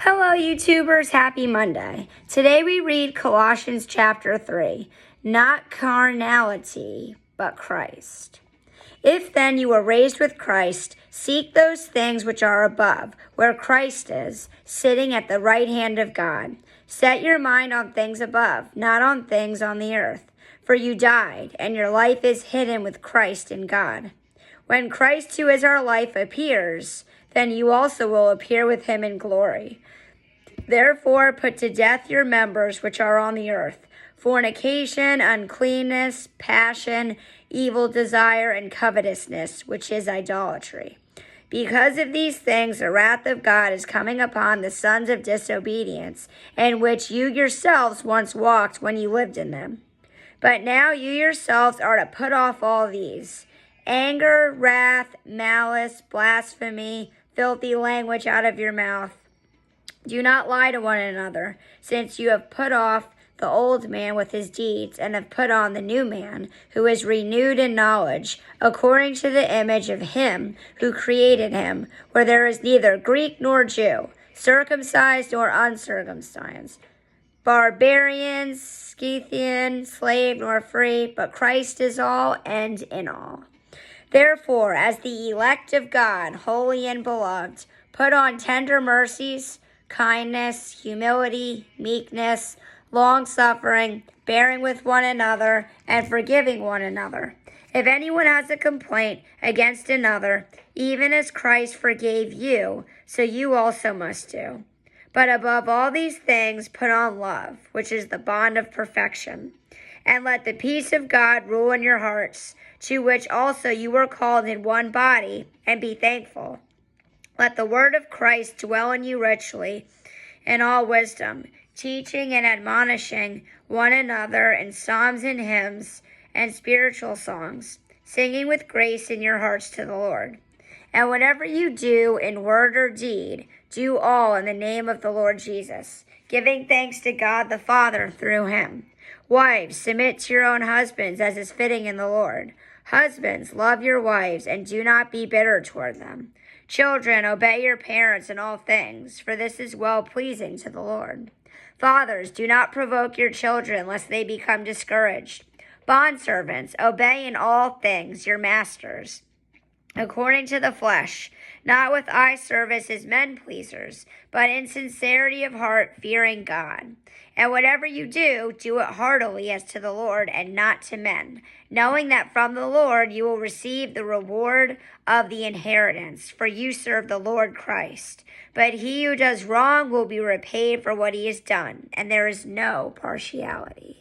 Hello, YouTubers. Happy Monday. Today we read Colossians Chapter 3. Not carnality, but Christ. If then you were raised with Christ, seek those things which are above, where Christ is, sitting at the right hand of God. Set your mind on things above, not on things on the earth. For you died, and your life is hidden with Christ in God. When Christ, who is our life, appears, then you also will appear with him in glory. Therefore put to death your members which are on the earth, fornication, uncleanness, passion, evil desire, and covetousness, which is idolatry. Because of these things the wrath of God is coming upon the sons of disobedience, in which you yourselves once walked when you lived in them. But now you yourselves are to put off all these: anger, wrath, malice, blasphemy, filthy language out of your mouth. Do not lie to one another, since you have put off the old man with his deeds, and have put on the new man, who is renewed in knowledge, according to the image of him who created him, where there is neither Greek nor Jew, circumcised nor uncircumcised, barbarian, Scythian, slave nor free, but Christ is all and in all. Therefore, as the elect of God, holy and beloved, put on tender mercies, kindness, humility, meekness, long-suffering, bearing with one another, and forgiving one another. If anyone has a complaint against another, even as Christ forgave you, so you also must do. But above all these things, put on love, which is the bond of perfection. And let the peace of God rule in your hearts, to which also you were called in one body, and be thankful. Let the word of Christ dwell in you richly, in all wisdom, teaching and admonishing one another in psalms and hymns and spiritual songs, singing with grace in your hearts to the Lord. And whatever you do in word or deed, do all in the name of the Lord Jesus, giving thanks to God the Father through him. Wives, submit to your own husbands as is fitting in the Lord. Husbands, love your wives and do not be bitter toward them. Children, obey your parents in all things, for this is well-pleasing to the Lord. Fathers, do not provoke your children, lest they become discouraged. Bondservants, obey in all things your masters, according to the flesh, not with eye service as men-pleasers, but in sincerity of heart, fearing God. And whatever you do, do it heartily as to the Lord and not to men, knowing that from the Lord you will receive the reward of the inheritance, for you serve the Lord Christ. But he who does wrong will be repaid for what he has done, and there is no partiality.